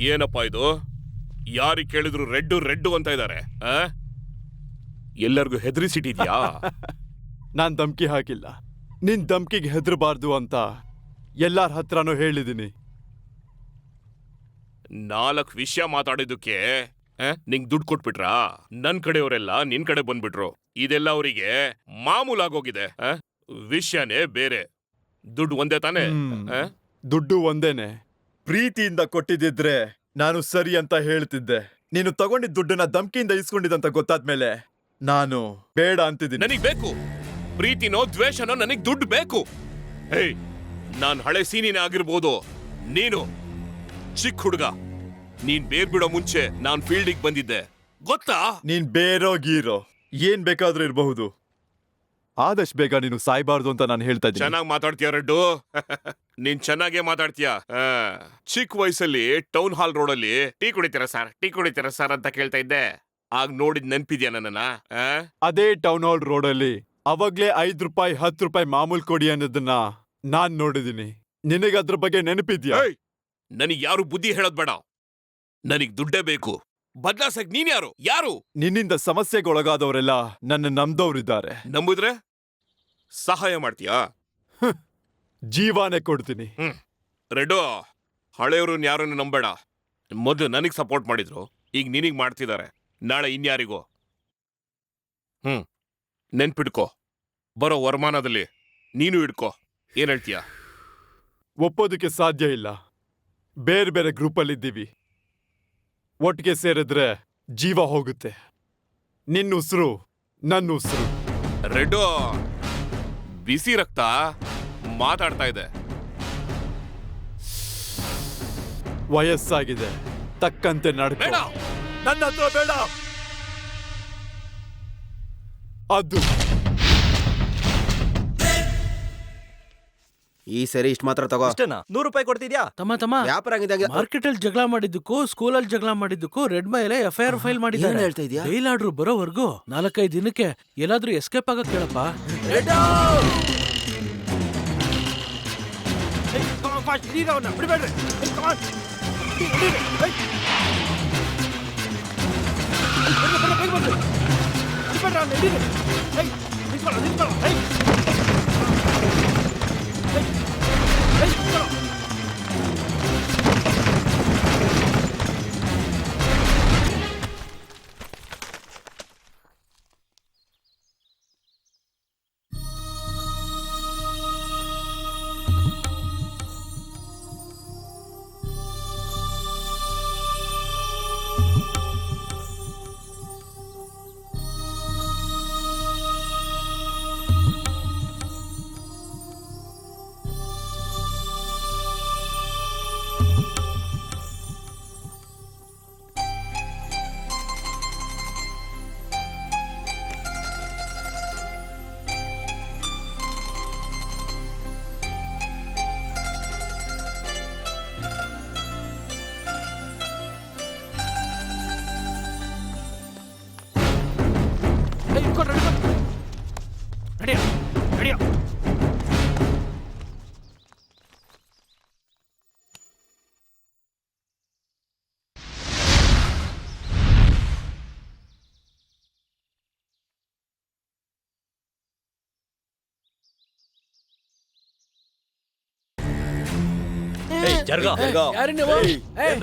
ಏನಪ್ಪ ಇದು? ಯಾರಿಗೆ ಕೇಳಿದ್ರು ರೆಡ್ಡು ರೆಡ್ಡು ಅಂತ ಇದ್ದಾರೆ. ಎಲ್ಲರಿಗೂ ಹೆದರಿಸಿಟ್ಟಿದ್ಯಾ? ನಾನ್ ಧಮ್ಕಿ ಹಾಕಿಲ್ಲ. ನಿನ್ ಧಮ್ಕಿಗೆ ಹೆದರಬಾರ್ದು ಅಂತ ಎಲ್ಲಾರ ಹತ್ರನೂ ಹೇಳಿದೀನಿ. 4 ವಿಷಯ ಮಾತಾಡಿದ್ದಕ್ಕೆ ನಿಂಗ್ ದುಡ್ಡು ಕೊಟ್ಬಿಟ್ರಾ? ನನ್ ಕಡೆಯವರೆಲ್ಲ ನಿನ್ ಕಡೆ ಬಂದ್ಬಿಟ್ರು. ಇದೆಲ್ಲ ಅವರಿಗೆ ಮಾಮೂಲಾಗೋಗಿದೆ. ವಿಷಯನೇ ಬೇರೆ, ದುಡ್ಡು ಒಂದೇ ತಾನೆ. ದುಡ್ಡು ಒಂದೇನೆ. ಪ್ರೀತಿಯಿಂದ ಕೊಟ್ಟಿದ್ದಿದ್ರೆ ನಾನು ಸರಿ ಅಂತ ಹೇಳ್ತಿದ್ದೆ. ನೀನು ತಗೊಂಡಿದ್ದ ದುಡ್ಡನ್ನ ಧಮ್ಕಿಯಿಂದ ಇಸ್ಕೊಂಡಿದ್ದಂತ ಗೊತ್ತಾದ್ಮೇಲೆ ನಾನು ಬೇಡ ಅಂತಿದ್ದೀನಿ. ನನಗ್ ಬೇಕು ಪ್ರೀತಿನೋ ದ್ವೇಷನೋ, ನನಗ್ ದುಡ್ಡು ಬೇಕು. ಹೇಯ್, ನಾನ್ ಹಳೆ ಸೀನಿನೇ ಆಗಿರ್ಬೋದು, ನೀನು ಚಿಕ್ಕ ಹುಡುಗ. ನೀನ್ ಬೇರ್ ಬಿಡೋ ಮುಂಚೆ ನಾನ್ ಫೀಲ್ಡಿಗೆ ಬಂದಿದ್ದೆ, ಗೊತ್ತಾ? ನೀನ್ ಬೇರೋ ಗೀರೋ ಏನ್ ಬೇಕಾದ್ರೂ ಇರಬಹುದು. ಆದಷ್ಟು ಬೇಗ ನೀನು ಸಾಯ್ಬಾರ್ದು ಅಂತ ನಾನು ಹೇಳ್ತಾ ಇದ್ದೀನಿ. ಚೆನ್ನಾಗಿ ಮಾತಾಡ್ತೀಯ ರೆಡ್ಡು. ನೀನ್ ಚೆನ್ನಾಗೇ ಮಾತಾಡ್ತೀಯ. ಚಿಕ್ಕ ವಯಸ್ಸಲ್ಲಿ ಟೌನ್ ಹಾಲ್ ರೋಡಲ್ಲಿ ಟೀ ಕುಡಿತೀರಾ ಸರ್ ಅಂತ ಕೇಳ್ತಾ ಇದ್ದೆ. ಆಗ ನೋಡಿದ್ ನೆನ್ಪಿದ್ಯಾ ನನ್ನನ್ನ? ಅದೇ ಟೌನ್ ಹಾಲ್ ರೋಡಲ್ಲಿ ಅವಾಗ್ಲೇ 5 ರೂಪಾಯಿ 10 ರೂಪಾಯಿ ಮಾಮೂಲ್ ಕೊಡಿ ಅನ್ನೋದನ್ನ ನಾನ್ ನೋಡಿದೀನಿ. ನಿನಗೆ ಅದ್ರ ಬಗ್ಗೆ ನೆನಪಿದ್ಯಾ? ನನಗ್ ಯಾರು ಬುದ್ಧಿ ಹೇಳೋದ್ ಬೇಡ. ನನಗ್ ದುಡ್ಡೇ ಬೇಕು. ಬದ್ಲಾಸಕ್ ನೀನ್ ಯಾರು? ನಿನ್ನಿಂದ ಸಮಸ್ಯೆಗೊಳಗಾದವರೆಲ್ಲ ನನ್ನ ನಂಬ್ದವ್ರಿದ್ದಾರೆ. ನಂಬುದ್ರೆ ಸಹಾಯ ಮಾಡ್ತೀಯಾ? ಜೀವಾನೇ ಕೊಡ್ತೀನಿ. ರೆಡ್ಡು, ಹಳೆಯವ್ರು ಯಾರನ್ನು ನಂಬೇಡ. ಮೊದಲು ನನಗ್ ಸಪೋರ್ಟ್ ಮಾಡಿದ್ರು, ಈಗ ನಿನಗ್ ಮಾಡ್ತಿದ್ದಾರೆ, ನಾಳೆ ಇನ್ಯಾರಿಗೋ. ನೆನ್ಪಿಡ್ಕೋ, ಬರೋ ವರಮಾನದಲ್ಲಿ ನೀನು ಇಡ್ಕೋ. ಏನ್ ಹೇಳ್ತೀಯ? ಒಪ್ಪೋದಕ್ಕೆ ಸಾಧ್ಯ ಇಲ್ಲ. ಬೇರೆ ಬೇರೆ ಗ್ರೂಪಲ್ಲಿದ್ದೀವಿ. ಒಟ್ಟಿಗೆ ಸೇರಿದ್ರೆ ಜೀವ ಹೋಗುತ್ತೆ. ನಿನ್ನ ಉಸಿರು ನನ್ನ ಉಸಿರು. ರೆಡ್ಡು, ಬಿಸಿ ರಕ್ತ ಮಾತಾಡ್ತಾ ಇದೆ. ವಯಸ್ಸಾಗಿದೆ, ತಕ್ಕಂತೆ ನಡ್ಕೋ. ಬೇಡ, ನನ್ನ ಹತ್ರ ಬೇಡ. ಅದು ಈ ಸರಿ ಇಷ್ಟ ಮಾತ್ರ ತಗೋ. 100 ರೂಪಾಯಿ ಕೊಡ್ತಿದ್ಯಾ? ತಮ್ಮ ವ್ಯಾಪಾರ ಆಗಿದ್ದಾಗ ಮಾರ್ಕೆಟ್ ಅಲ್ಲಿ ಜಗಳ ಮಾಡಿದ್ದಕ್ಕೂ ಸ್ಕೂಲಲ್ಲಿ ಜಗಳ ಮಾಡಿದ್ದಕ್ಕೂ ರೆಡ್ ಮೇಲೆ FIR ಫೈಲ್ ಮಾಡಿದ್ದಾರೆ. ಏನ್ ಹೇಳ್ತಾ ಇದೀಯಾ? ಬೇಲ್ ಆರ್ಡರ್ ಬರೋವರೆಗೂ 4-5 ದಿನಕ್ಕೆ ಎಲ್ಲಾದ್ರೂ ಎಸ್ಕೇಪ್ ಆಗಕ್ ಕೇಳಪ್ಪ.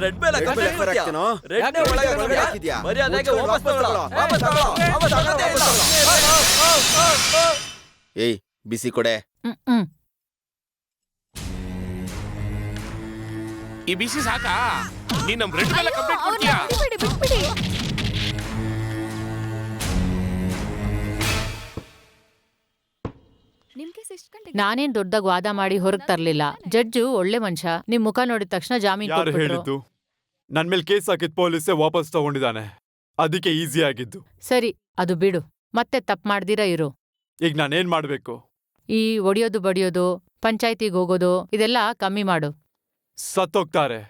ರೆಡ್ ಮೇಲೆ ಏಯ್, ಬಿಸಿ ಕೊಡೆ. ಈ ಬಿಸಿ ಸಾಕಾ? ನೀನ್ ನಮ್ ರೆಡ್ ಮೇಲೆ ಕಂಪ್ಲೇಂಟ್ ಕೊಡ್ತೀಯಾ? ನಾನೇನ್ ದೊಡ್ಡದಾಗ ವಾದ ಮಾಡಿ ಹೊರಗ್ ತರ್ಲಿಲ್ಲ. ಜಡ್ಜು ಒಳ್ಳೆ ಮನುಷ್ಯ. ನಿಮ್ ಮುಖ ನೋಡಿದ ತಕ್ಷಣ ಜಾಮೀನ್ ಯಾರು ಕೊಟ್ಬಿಟ್ರು. ಹೇಳಿದ್ದು? ನನ್ ಮೇಲೆ ಕೇಸ್ ಹಾಕಿದ್ ಪೊಲೀಸೇ ವಾಪಸ್ ತಗೊಂಡಿದ್ದಾನೆ. ಅದಕ್ಕೆ ಈಸಿ ಆಗಿದ್ದು. ಸರಿ, ಅದು ಬಿಡು. ಮತ್ತೆ ತಪ್ಪು ಮಾಡ್ದಿರ ಇರು. ಈಗ ನಾನೇನ್ ಮಾಡ್ಬೇಕು? ಈ ಒಡಿಯೋದು ಬಡಿಯೋದು, ಪಂಚಾಯ್ತಿಗೆ ಹೋಗೋದು ಇದೆಲ್ಲ ಕಮ್ಮಿ ಮಾಡು. ಸತ್ತೋಗ್ತಾರೆ,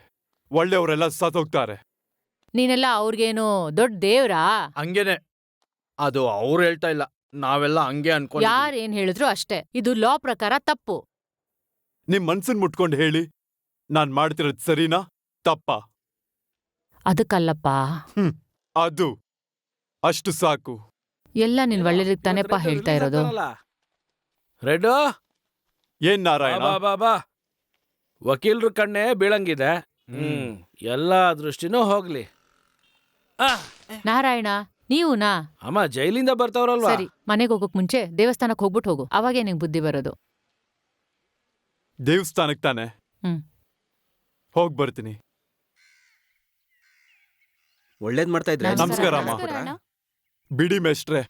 ಒಳ್ಳೆಯವರೆಲ್ಲ ಸತ್ತೋಗ್ತಾರೆ. ನೀನೆಲ್ಲ ಅವ್ರಿಗೇನು ದೊಡ್ಡ ದೇವ್ರಾ? ಹಂಗೇನೆ, ಅದು ಅವ್ರು ಹೇಳ್ತಾ ಇಲ್ಲ, ನಾವೆಲ್ಲ ಹಂಗೆ ಅನ್ಕೊಂಡು. ಯಾರೇನ್ ಹೇಳಿದ್ರು ಅಷ್ಟೇ. ಇದು ಲಾ ಪ್ರಕಾರ ತಪ್ಪು. ನಿಮ್ ಮನ್ಸನ್ ಮುಟ್ಕೊಂಡು ಹೇಳಿ, ನಾನ್ ಮಾಡ್ತಿರೋದ್ ಸರಿನಾ ತಪ್ಪಾ? ಅದಕ್ಕಲ್ಲಪ್ಪ. ಅದು ಅಷ್ಟು ಸಾಕು. ಎಲ್ಲ ನಿನ್ ಒಳ್ಳೇದಕ್ ತಾನೇಪ್ಪ ಹೇಳ್ತಾ ಇರೋದು. ರೆಡ್ಡು ಏನ್ ನಾರಾಯಣ? ಬಾ ಬಾ ಬಾ. ವಕೀಲ್ರ ಕಣ್ಣೆ ಬೀಳಂಗಿದೆ. ಎಲ್ಲಾ ದೃಷ್ಟಿನೂ ಹೋಗ್ಲಿ. ನಾರಾಯಣ, ನೀವುನಾ? ಅಮ್ಮ ಜೈಲಿಂದ ಬರ್ತಾವ್ರಲ್ವಾ? ಸರಿ, ಮನೆಗೆ ಹೋಗೋಕ್ ಮುಂಚೆ ದೇವಸ್ಥಾನಕ್ ಹೋಗ್ಬಿಟ್ಟು ಹೋಗು, ಅವಾಗೇ ನಿಂಗೆ ಬುದ್ಧಿ ಬರೋದು. ದೇವಸ್ಥಾನಕ್ ತಾನೆ? ಹ್ಮ್. ಹೋಗ್ ಬರ್ತೀನಿ. ಒಳ್ಳೇದ್ ಮಾಡ್ತಾ ಇದ್ರೆ ನಮಸ್ಕಾರ ಅಮ್ಮ. ಬಿಡಿ ಮೇಷ್ಟ್ರೆ,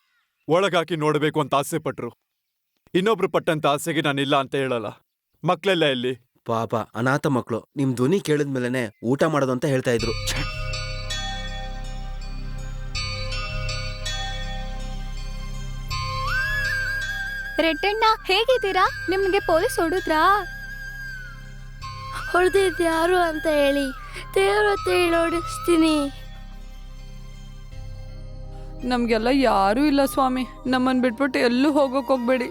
ಒಳಗಾಕಿ ನೋಡ್ಬೇಕು ಅಂತ ಆಸೆ ಪಟ್ರು. ಇನ್ನೊಬ್ರು ಪಟ್ಟಂತ ಆಸೆಗೆ ನಾನಿಲ್ಲ ಅಂತ ಹೇಳಲ್ಲ. ಮಕ್ಳೆಲ್ಲ ಎಲ್ಲಿ? ಪಾಪ ಅನಾಥ ಮಕ್ಕಳು ನಿಮ್ ಧ್ವನಿ ಕೇಳಿದ್ಮೇಲೆನೆ ಊಟ ಮಾಡೋದು ಅಂತ ಹೇಳ್ತಾ ಇದ್ರು. ರೆಡ್ಡಣ್ಣ ಹೇಗಿದ್ದೀರಾ? ನಿಮ್ಗೆ ಪೊಲೀಸ್ ಹೊಡೆದ್ರಾ? ಹೊಡೆದಿದ್ ಯಾರು ಅಂತ ಹೇಳಿ, ದೇವ್ರ ಹತ್ರ ಓಡಿಸ್ತೀನಿ. ನಮ್ಗೆಲ್ಲ ಯಾರೂ ಇಲ್ಲ ಸ್ವಾಮಿ, ನಮ್ಮನ್ ಬಿಟ್ಬಿಟ್ಟು ಎಲ್ಲೂ ಹೋಗಕ್ ಹೋಗ್ಬೇಡಿ.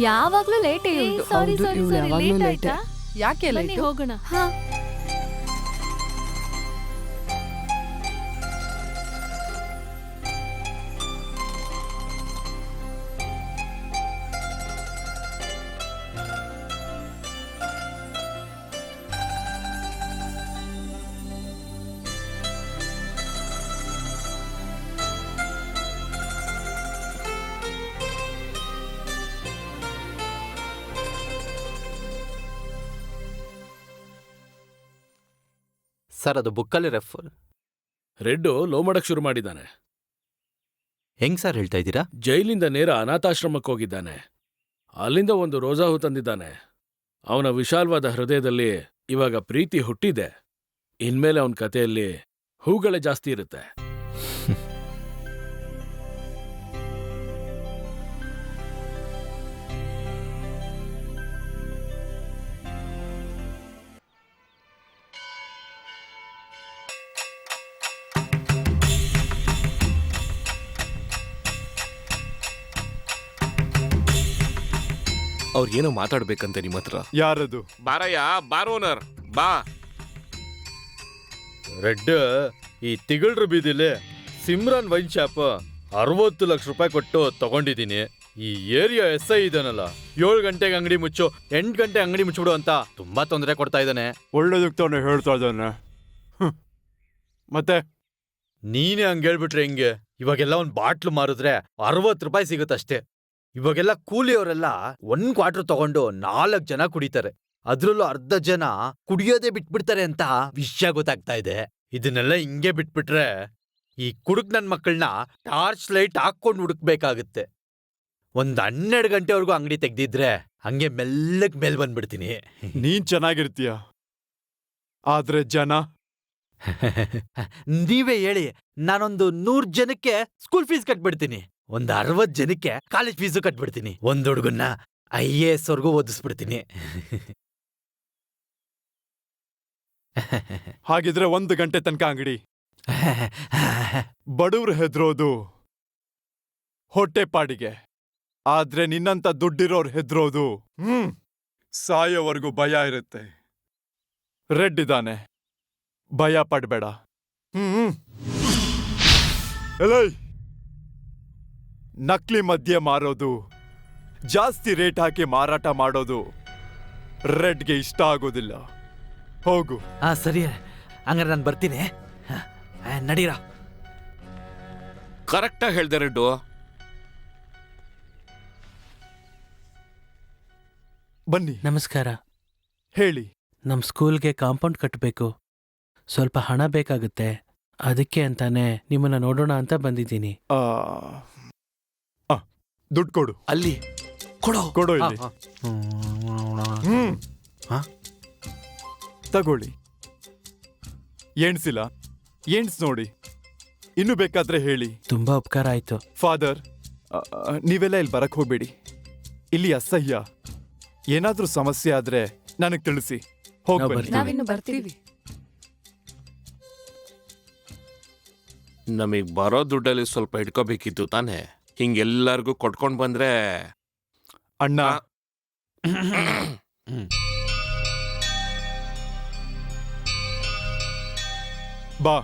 ಯಾವಾಗ್ಲೂ ಲೇಟ್ ಯಾಕೆ ಹೋಗೋಣ. ಸರ್, ಅದು ಬುಕ್ಕಲ್ಲಿ ರೆಡ್ಡು ಲೋ ಮಾಡಕ್ ಶುರು ಮಾಡಿದ್ದಾನೆ. ಹೆಂಗ್ ಸರ್ ಹೇಳ್ತಾ ಇದ್ದೀರಾ? ಜೈಲಿಂದ ನೇರ ಅನಾಥಾಶ್ರಮಕ್ಕೆ ಹೋಗಿದ್ದಾನೆ. ಅಲ್ಲಿಂದ ಒಂದು ರೋಜಾ ಹೂ ತಂದಿದ್ದಾನೆ. ಅವನ ವಿಶಾಲವಾದ ಹೃದಯದಲ್ಲಿ ಇವಾಗ ಪ್ರೀತಿ ಹುಟ್ಟಿದೆ. ಇನ್ಮೇಲೆ ಅವನ ಕಥೆಯಲ್ಲಿ ಹೂಗಳೇ ಜಾಸ್ತಿ ಇರುತ್ತೆ. ಅವ್ರೇನೋ ಮಾತಾಡ್ಬೇಕಂತೆ ನಿಮ್ಮ ಹತ್ರ. ಯಾರದು? ಬಾರಯ್ಯ, ಬಾರೋನರ್ ಬಾ. ರೆಡ್, ಈ ತಿಗಳ್ರ ಬೀದಿಲಿ ಸಿಮ್ರಾನ್ ವೈನ್ ಶಾಪ್ 60 ಲಕ್ಷ ರೂಪಾಯಿ ಕೊಟ್ಟು ತಗೊಂಡಿದ್ದೀನಿ. ಈ ಏರಿಯಾ SI ಇದಾನಲ್ಲ, 7 ಗಂಟೆಗೆ ಅಂಗಡಿ ಮುಚ್ಚು, 8 ಗಂಟೆ ಅಂಗಡಿ ಮುಚ್ಚಿಬಿಡು ಅಂತ ತುಂಬಾ ತೊಂದರೆ ಕೊಡ್ತಾ ಇದ್ದಾನೆ. ಒಳ್ಳೇದಕ್ಕೆ ತಾನೆ ಹೇಳ್ತಾ ಇದ್ದಾನೆ. ಮತ್ತೆ ನೀನೇ ಹಂಗೆ ಹೇಳ್ಬಿಟ್ರೆ ಹೆಂಗೆ? ಇವಾಗೆಲ್ಲ ಒಂದ್ ಬಾಟ್ಲು ಮಾರಿದ್ರೆ 60 ರೂಪಾಯಿ ಸಿಗುತ್ತಷ್ಟೇ. ಇವಾಗೆಲ್ಲ ಕೂಲಿಯವರೆಲ್ಲ 1 ಕ್ವಾರ್ಟರ್ ತಗೊಂಡು 4 ಜನ ಕುಡಿತಾರೆ. ಅದ್ರಲ್ಲೂ ಅರ್ಧ ಜನ ಕುಡಿಯೋದೇ ಬಿಟ್ಬಿಡ್ತಾರೆ ಅಂತ ವಿಷಯ ಗೊತ್ತಾಗ್ತಾ ಇದೆ. ಇದನ್ನೆಲ್ಲ ಹಿಂಗೆ ಬಿಟ್ಬಿಟ್ರೆ ಈ ಕುಡುಕ್ ನನ್ ಮಕ್ಕಳನ್ನ ಟಾರ್ಚ್ ಲೈಟ್ ಹಾಕೊಂಡು ಹುಡುಕ್ಬೇಕಾಗುತ್ತೆ. ಒಂದ್ 12 ಗಂಟೆವರೆಗೂ ಅಂಗಡಿ ತೆಗ್ದಿದ್ರೆ ಹಂಗೆ ಮೆಲ್ಲಕ್ ಮೇಲ್ ಬಂದ್ಬಿಡ್ತೀನಿ. ನೀನ್ ಚೆನ್ನಾಗಿರ್ತೀಯ, ಆದ್ರೆ ಜನ ನೀವೇ ಹೇಳಿ. ನಾನೊಂದು 100 ಜನಕ್ಕೆ ಸ್ಕೂಲ್ ಫೀಸ್ ಕಟ್ಬಿಡ್ತೀನಿ, ಒಂದ್ 60 ಜನಕ್ಕೆ ಕಾಲೇಜ್ ಫೀಸು ಕಟ್ಬಿಡ್ತೀನಿ, ಒಂದ್ ಹುಡುಗನ್ನ IAS ವರ್ಗೂ ಓದಿಸ್ಬಿಡ್ತೀನಿ. ಹಾಗಿದ್ರೆ 1 ಗಂಟೆ ತನಕ ಅಂಗಡಿ. ಬಡವ್ರು ಹೆದ್ರೋದು ಹೊಟ್ಟೆಪಾಡಿಗೆ, ಆದ್ರೆ ನಿನ್ನಂತ ದುಡ್ಡಿರೋರು ಹೆದ್ರೋದು ಸಾಯೋವರೆಗೂ ಭಯ ಇರುತ್ತೆ. ರೆಡ್ ಇದ್ದಾನೆ, ಭಯ ಪಡ್ಬೇಡ. ಎಲೈ, ನಕಲಿ ಮದ್ಯ ಮಾರೋದು, ಜಾಸ್ತಿ ರೇಟ್ ಹಾಕಿ ಮಾರಾಟ ಮಾಡೋದು ರೆಡ್ಗೆ ಇಷ್ಟ ಆಗೋದಿಲ್ಲ. ಹೋಗು. ಸರಿ, ಹಂಗಾರೆ ನಾನು ಬರ್ತೀನಿ. ನಡೀರಾ. ಕರೆಕ್ಟಾಗಿ ಹೇಳ್ದೆ ರೆಡ್ಡು. ಬನ್ನಿ, ನಮಸ್ಕಾರ. ಹೇಳಿ. ನಮ್ಮ ಸ್ಕೂಲ್ಗೆ ಕಾಂಪೌಂಡ್ ಕಟ್ಟಬೇಕು. ಸ್ವಲ್ಪ ಹಣ ಬೇಕಾಗುತ್ತೆ. ಅದಕ್ಕೆ ಅಂತಾನೆ ನಿಮ್ಮನ್ನ ನೋಡೋಣ ಅಂತ ಬಂದಿದ್ದೀನಿ. ದುಡ್ಡು ಕೊಡು. ಅಲ್ಲಿ ಕೊಡೋ. ಕೊಡು ಇಲ್ಲಿ. ತಗೊಳ್ಳಿ. ಎಣ್ಸಿಲ್ಲ, ಎಣ್ಸ್ ನೋಡಿ. ಇನ್ನು ಬೇಕಾದ್ರೆ ಹೇಳಿ. ತುಂಬಾ ಉಪಕಾರ ಆಯ್ತು. ಫಾದರ್, ನೀವೆಲ್ಲ ಇಲ್ಲಿ ಬರಕ್ ಹೋಗ್ಬೇಡಿ. ಇಲ್ಲಿ ಅಸಹ್ಯ. ಏನಾದ್ರೂ ಸಮಸ್ಯೆ ಆದ್ರೆ ನನಗ್ ತಿಳಿಸಿ. ಹೋಗ್ಬನ್ನಿ. ನಾವಿನ್ನು ಬರ್ತೀವಿ. ನಮಗ್ ಬರೋ ದುಡ್ಡಲ್ಲಿ ಸ್ವಲ್ಪ ಇಟ್ಕೋಬೇಕಿತ್ತು ತಾನೆ. ಹಿಂಗೆಲ್ಲರಿಗೂ ಕೊಟ್ಕೊಂಡ್ ಬಂದ್ರೆ ಅಣ್ಣ, ಬಾ.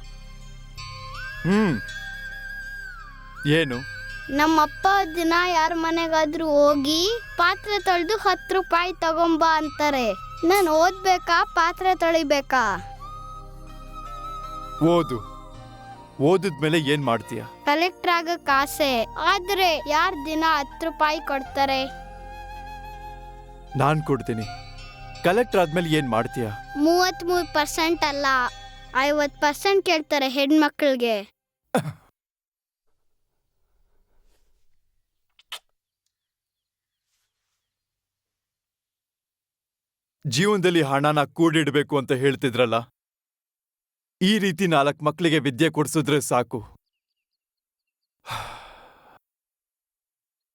ಏನು? ನಮ್ಮಪ್ಪ ದಿನ ಯಾರ ಮನೆಗಾದ್ರೂ ಹೋಗಿ ಪಾತ್ರೆ ತೊಳೆದು 10 ರೂಪಾಯಿ ತಗೊಂಬ ಅಂತಾರೆ. ನಾನು ಓದ್ಬೇಕಾ ಪಾತ್ರೆ ತೊಳಿಬೇಕಾ? ಓದು. ಓದಿದ್ಮೇಲೆ ಏನ್ ಮಾಡ್ತೀಯ? ಕಲೆಕ್ಟರ್ ಆಗಕ್ ಆಸೆ. ಆದ್ರೆ ಯಾರ್ ದಿನ 10 ರೂಪಾಯಿ ಕೊಡ್ತಾರೆ? ನಾನ್ ಕೊಡ್ತೀನಿ. ಕಲೆಕ್ಟರ್ ಆದ್ಮೇಲೆ ಏನ್ ಮಾಡ್ತೀಯ? 33% ಅಲ್ಲ, 50% ಕೇಳ್ತಾರೆ ಹೆಣ್ಮಕ್ಳಿಗೆ. ಜೀವನದಲ್ಲಿ ಹಣನ ಕೂಡಿಡ್ಬೇಕು ಅಂತ ಹೇಳ್ತಿದ್ರಲ್ಲ, ಈ ರೀತಿ 4 ಮಕ್ಕಳಿಗೆ ವಿದ್ಯೆ ಕೊಡ್ಸಿದ್ರೆ ಸಾಕು.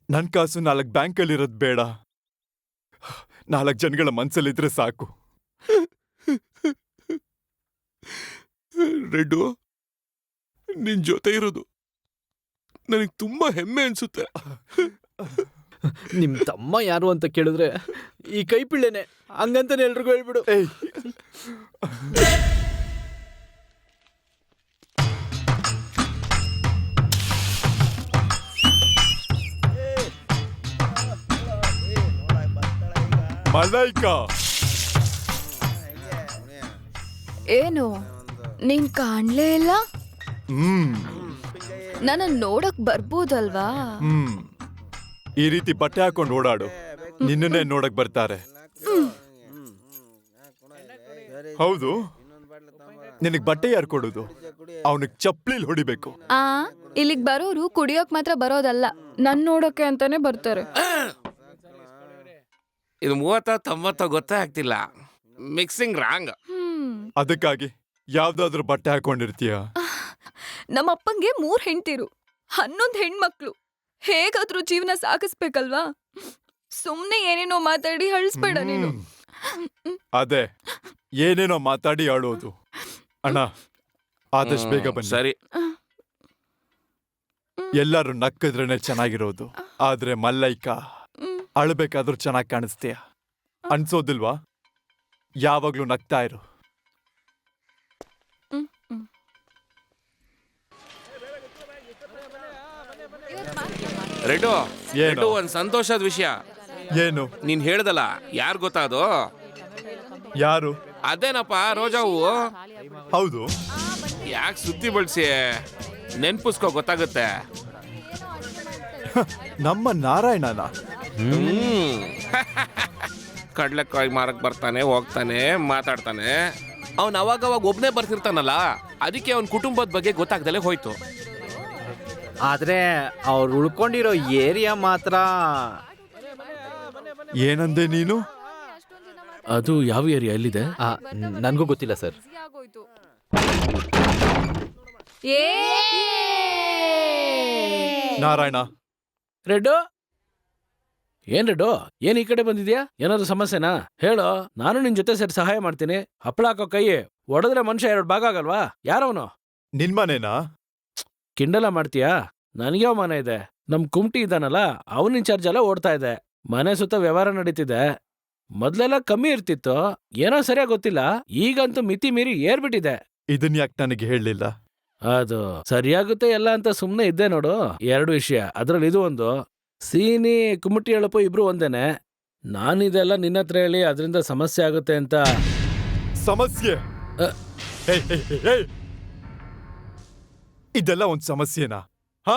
ನನ್ ಕಾಸು 4 ಬ್ಯಾಂಕಲ್ಲಿರೋದ್ ಬೇಡ. 4 ಜನಗಳ ಮನ್ಸಲ್ಲಿದ್ರೆ ಸಾಕು. ರೆಡ್ಡು, ನಿನ್ ಜೊತೆ ಇರೋದು ನನಗ್ ತುಂಬಾ ಹೆಮ್ಮೆ ಅನ್ಸುತ್ತೆ. ನಿಮ್ ತಮ್ಮ ಯಾರು ಅಂತ ಕೇಳಿದ್ರೆ ಈ ಕೈಪಿಳ್ಳೆನೆ, ಹಂಗಂತಾನೆ ಎಲ್ರಿಗೂ ಹೇಳ್ಬಿಡು. ಏಯ್, ಮಲೈಕಾ, ಏನು ನೀನ್ ಕಾಣ್ಲೇ ಇಲ್ಲ? ನನ್ನ ನೋಡಕ್ ಬರ್ಬೋದಲ್ವಾ? ಈ ರೀತಿ ಬಟ್ಟೆ ಹಾಕೊಂಡು ಓಡಾಡು, ನಿನ್ನನ್ನೇ ನೋಡಕ್ ಬರ್ತಾರೆ. ಹೌದು, ನಿನಗ್ ಬಟ್ಟೆ ಯಾರು ಕೊಡೋದು? ಅವನಿಗೆ ಚಪ್ಲಿಲ್ ಹೊಡಿಬೇಕು. ಇಲ್ಲಿಗ್ ಬರೋರು ಕುಡಿಯೋಕ್ ಮಾತ್ರ ಬರೋದಲ್ಲ, ನನ್ ನೋಡೋಕೆ ಅಂತಾನೆ ಬರ್ತಾರೆ. ಇದು 30-90 ಗೊತ್ತೇ ಆಗ್ತಿಲ್ಲ. Mixing wrong. ಅದಕ್ಕಾಗಿ ಯಾವ್ದಾದ್ರು ಬಟ್ಟೆ ಹಾಕೊಂಡಿರ್ತೀಯ? ನಮ್ಮಪ್ಪಂಗೆ 3 ಹೆಂಡ್ತಿರು, 11 ಹೆಣ್ಮಕ್ಳು. ಹೇಗಾದ್ರೂ ಜೀವನ ಸಾಗಿಸ್ಬೇಕಲ್ವಾ? ಸುಮ್ನೆ ಏನೇನೋ ಮಾತಾಡಿ ಹಳಿಸ್ಬೇಡ ನೀನು. ಅದೇ, ಏನೇನೋ ಮಾತಾಡಿ ಆಡೋದು. ಅಣ್ಣ, ಆದಷ್ಟು ಬೇಗ ಬನ್ನಿ. ಸರಿ. ಎಲ್ಲರೂ ನಕ್ಕಿದ್ರೇನೆ ಚೆನ್ನಾಗಿರೋದು. ಆದ್ರೆ ಮಲ್ಲೈಕಾ, ಅಳ್ಬೇಕಾದ್ರೂ ಚೆನ್ನಾಗಿ ಕಾಣಿಸ್ತೀಯ. ಅನ್ಸೋದಿಲ್ವಾ? ಯಾವಾಗ್ಲೂ ನಗ್ತಾ ಇರು. ರೆಡ್ಡು, ಏನು? ರೆಡ್ಡು, ಒಂದ್ ಸಂತೋಷದ ವಿಷಯ. ಏನು? ನೀನ್ ಹೇಳ್ದಲ್ಲ, ಯಾರು ಗೊತ್ತಾ ಅದು? ಯಾರು? ಅದೇನಪ್ಪ, ರೋಜಾ ಹೂವು. ಹೌದು. ಯಾಕೆ ಸುದ್ದಿ ಬಳಸಿ ನೆನ್ಪಿಸ್ಕೋ, ಗೊತ್ತಾಗುತ್ತೆ. ನಮ್ಮ ನಾರಾಯಣನ. ಕಡ್ಲೆಕಾಯಿ ಮಾರಕ್ ಬರ್ತಾನೆ, ಹೋಗ್ತಾನೆ, ಮಾತಾಡ್ತಾನೆ. ಅವನ್ ಅವಾಗವಾಗ ಒಬ್ನೇ ಬರ್ತಿರ್ತಾನಲ್ಲ, ಅದಕ್ಕೆ ಅವನ್ ಕುಟುಂಬದ ಬಗ್ಗೆ ಗೊತ್ತಾಗ್ದಲೇ ಹೋಯ್ತು. ಆದ್ರೆ ಅವ್ರು ಉಳ್ಕೊಂಡಿರೋ ಏರಿಯಾ ಮಾತ್ರ. ಏನಂದೆ ನೀನು? ಅದು ಯಾವ ಏರಿಯಾ ಎಲ್ಲಿದೆ? ನನಗೂ ಗೊತ್ತಿಲ್ಲ ಸರ್. ನಾರಾಯಣ. ರೆಡ್ಡು, ಏನ್ ರೆಡ್ಡು, ಏನ್ ಈ ಕಡೆ ಬಂದಿದ್ಯಾ? ಏನಾದ್ರು ಸಮಸ್ಯೆನಾ? ಹೇಳೋ, ನಾನು ನಿನ್ ಜೊತೆ ಸೇರಿ ಸಹಾಯ ಮಾಡ್ತೀನಿ. ಹಪ್ಪಳ ಹಾಕೋ ಕೈ ಒಡೆದ್ರೆ ಮನುಷ್ಯ 2 ಭಾಗ ಆಗಲ್ವಾ? ಯಾರವನು? ನಿನ್ ಮನೇನಾ? ಕಿಂಡಲ ಮಾಡ್ತೀಯಾ? ನನಗೆ ಮನೆ ಇದೆ. ನಮ್ ಕುಮ್ಟಿ ಇದ್ದಾನಲ್ಲ, ಅವನ ಇನ್ಚಾರ್ಜ್ ಎಲ್ಲ ಓಡ್ತಾ ಇದೆ. ಮನೆ ಸುತ್ತ ವ್ಯವಹಾರ ನಡೀತಿದೆ. ಮೊದ್ಲೆಲ್ಲ ಕಮ್ಮಿ ಇರ್ತಿತ್ತು, ಏನೋ ಸರಿಯಾಗಿ ಗೊತ್ತಿಲ್ಲ. ಈಗಂತೂ ಮಿತಿ ಮೀರಿ ಏರ್ಬಿಟ್ಟಿದೆ. ಇದನ್ ಯಾಕೆ ನನಗೆ ಹೇಳಲಿಲ್ಲ? ಅದು ಸರಿಯಾಗುತ್ತೆ ಎಲ್ಲ ಅಂತ ಸುಮ್ನೆ ಇದ್ದೆ ನೋಡು. 2 ವಿಷಯ, ಅದ್ರಲ್ಲಿ ಇದು ಒಂದು. ಸೀನಿ ಕುಮ್ಮಟಿ ಹೇಳಪ್ಪು ಇಬ್ರು ಒಂದೇನೆ. ನಾನಿದೆಲ್ಲ ನಿನ್ನ ಹತ್ರ ಹೇಳಿ ಅದರಿಂದ ಸಮಸ್ಯೆ ಆಗುತ್ತೆ ಅಂತ. ಸಮಸ್ಯೆ? ಇದೆಲ್ಲ ಒಂದ್ ಸಮಸ್ಯೆನಾ? ಹ?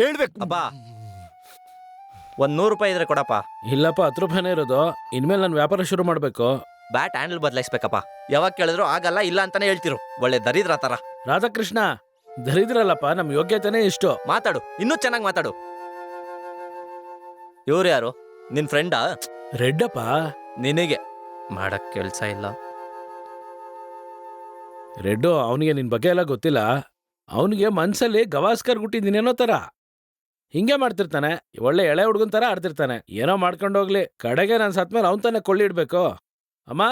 ಹೇಳ್ಬೇಕು. ಅಪ್ಪ 100 ರೂಪಾಯಿ ಇದ್ರೆ ಕೊಡಪ್ಪ. ಇಲ್ಲಪ್ಪ 10 ರೂಪಾಯಿನೇ ಇರೋದು. ಇನ್ಮೇಲೆ ನಾನು ವ್ಯಾಪಾರ ಶುರು ಮಾಡ್ಬೇಕು. ಬ್ಯಾಟ್ ಹ್ಯಾಂಡಲ್ ಬದಲಾಯಿಸ್ಬೇಕಪ್ಪ. ಯಾವಾಗ ಕೇಳಿದ್ರು ಆಗಲ್ಲ ಇಲ್ಲ ಅಂತಾನೆ ಹೇಳ್ತಿರು. ಒಳ್ಳೆ ದರಿದ್ರ ತರ. ರಾಧಾಕೃಷ್ಣ, ದರಿದ್ರಲ್ಲಪ್ಪ, ನಮ್ ಯೋಗ್ಯತೆನೇ ಇಷ್ಟು. ಮಾತಾಡು, ಇನ್ನೂ ಚೆನ್ನಾಗಿ ಮಾತಾಡು. ಇವ್ರು ಯಾರು? ನಿನ್ ಫ್ರೆಂಡಾ? ರೆಡ್ಡಪ್ಪ. ನಿನಗೆ ಮಾಡಕ್ ಕೆಲ್ಸ ಇಲ್ಲ. ರೆಡ್ಡು, ಅವನಿಗೆ ನಿನ್ ಬಗ್ಗೆ ಎಲ್ಲ ಗೊತ್ತಿಲ್ಲ. ಅವನಿಗೆ ಮನ್ಸಲ್ಲಿ ಗವಾಸ್ಕರ್ ಗುಟ್ಟಿದ್ದೀನೇನೋ ತರ ಹಿಂಗೆ ಮಾಡ್ತಿರ್ತಾನೆ. ಒಳ್ಳೆ ಎಳೆ ಹುಡುಗನ್ ತರ ಆಡ್ತಿರ್ತಾನೆ. ಏನೋ ಮಾಡ್ಕೊಂಡೋಗ್ಲಿ, ಕಡೆಗೆ ನಾನು ಸತ್ಮೇಲೆ ಅವನ್ ತಾನೆ ಕೊಳ್ಳಿಡ್ಬೇಕು. ಅಮ್ಮ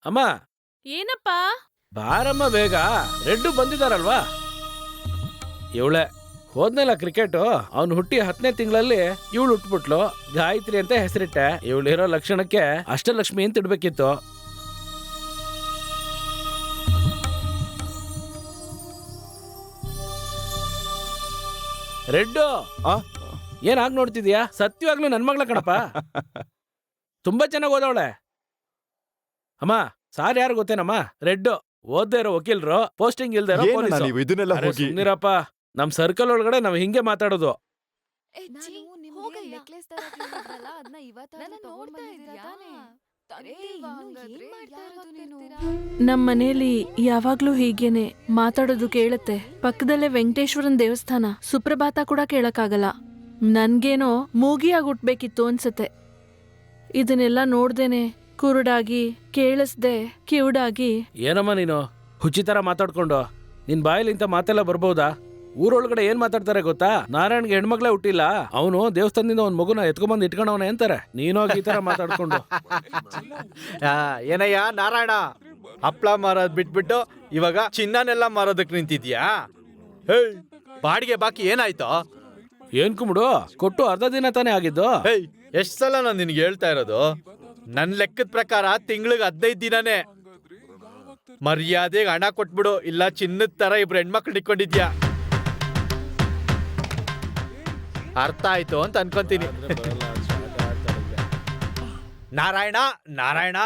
ಅಮ್ಮ, ಏನಪ್ಪ? ಬಾರಮ್ಮ ಬೇಗ, ರೆಡ್ಡು ಬಂದಿದಾರಲ್ವಾ? ಇವಳೆ ಹೋದ್ನಲ್ಲ ಕ್ರಿಕೆಟು, ಅವ್ನು ಹುಟ್ಟಿ 10ನೇ ತಿಂಗಳಲ್ಲಿ ಇವಳು ಹುಟ್ಬಿಟ್ಲು. ಗಾಯತ್ರಿ ಅಂತ ಹೆಸರಿಟ್ಟೆ. ಇವಳಿರೋ ಲಕ್ಷಣಕ್ಕೆ ಅಷ್ಟಲಕ್ಷ್ಮಿ ಅಂತ ಇಡ್ಬೇಕಿತ್ತು. ರೆಡ್ಡು, ಏನಾಗ್ ನೋಡ್ತಿದ್ಯಾ? ಸತ್ಯವಾಗ್ಲೂ ನನ್ ಮಗ್ಳ ಕಣಪ್ಪ. ತುಂಬಾ ಚೆನ್ನಾಗಿ ಓದವಳೆ. ಅಮ್ಮ, ಸಾರ್ ಯಾರು ಗೊತ್ತೇನಮ್ಮ? ರೆಡ್ಡು, ಓದ್ದೇ ಇರೋ ವಕೀಲರು, ಪೋಸ್ಟಿಂಗ್ ಇಲ್ದೇ ಇರೋ ಏನಣ್ಣ ಪೊಲೀಸರು. ನೀವು ಇದನ್ನೆಲ್ಲ ಅರೆ ಹೋಗಿ ಸುಮ್ನಿರಪ್ಪ, ನಮ್ ಸರ್ಕಲ್ ಒಳಗಡೆ ನಾವ್ ಹಿಂಗೆ ಮಾತಾಡೋದು. ನಮ್ ಮನೇಲಿ ಯಾವಾಗ್ಲೂ ಹೀಗೇನೆ ಮಾತಾಡೋದು ಕೇಳತ್ತೆ. ಪಕ್ಕದಲ್ಲೇ ವೆಂಕಟೇಶ್ವರನ್ ದೇವಸ್ಥಾನ, ಸುಪ್ರಭಾತ ಕೂಡ ಕೇಳಕ್ಕಾಗಲ್ಲ. ನನ್ಗೇನೋ ಮೂಗಿಯಾಗಿ ಹುಟ್ಬೇಕಿತ್ತು ಅನ್ಸತ್ತೆ. ಇದನ್ನೆಲ್ಲ ನೋಡ್ದೇನೆ ಕುರುಡಾಗಿ, ಕೇಳಿಸ್ದೆ ಕಿವುಡಾಗಿ. ಏನಮ್ಮ ನೀನು ಹುಚ್ಚಿ ತರ ಮಾತಾಡ್ಕೊಂಡು? ನಿನ್ ಬಾಯಲ್ಲಿ ಇಂಥ ಮಾತೆಲ್ಲ ಬರ್ಬೋದಾ? ಊರೊಳಗಡೆ ಏನ್ ಮಾತಾಡ್ತಾರೆ ಗೊತ್ತಾ? ನಾರಾಯಣ್ಗೆ ಹೆಣ್ಮಕ್ಳೇ ಹುಟ್ಟಿಲ್ಲ, ಅವನು ದೇವಸ್ಥಾನದಿಂದ ಒಂದ್ ಮಗುನ ಎತ್ಕೊಂಡ್ಬಂದು ಇಟ್ಕೊಂಡವನೇ ಅಂತಾರೆ. ನೀನೋಗಿ ಈ ತರ ಮಾತಾಡ್ಕೊಂಡು. ಏನಯ್ಯ ನಾರಾಯಣ, ಹಪ್ಳ ಮಾರೋದ್ ಬಿಟ್ಬಿಟ್ಟು ಇವಾಗ ಚಿನ್ನನೆಲ್ಲ ಮಾರೋದಕ್ ನಿಂತಿದ್ಯಾ? ಹೇಯ್, ಬಾಡಿಗೆ ಬಾಕಿ ಏನಾಯ್ತು? ಏನ್ ಕುಮ್ಡು, ಕೊಟ್ಟು ಅರ್ಧ ದಿನ ತಾನೇ ಆಗಿದ್ದು. ಹೇಯ್, ಎಷ್ಟ್ ಸಲ ನಾನು ನಿನ್ಗೆ ಹೇಳ್ತಾ ಇರೋದು? ನನ್ ಲೆಕ್ಕದ ಪ್ರಕಾರ ತಿಂಗ್ಳಿಗೆ 15 ದಿನನೇ. ಮರ್ಯಾದೆಗೆ ಹಣ ಕೊಟ್ಬಿಡು, ಇಲ್ಲ ಚಿನ್ನದ ತರ ಇಬ್ರು ಹೆಣ್ಮಕ್ಳು ಇಟ್ಕೊಂಡಿದ್ಯಾ. ಅರ್ಥ ಆಯ್ತು ಅಂತ ಅನ್ಕೊಂತೀನಿ. ನಾರಾಯಣ ನಾರಾಯಣ,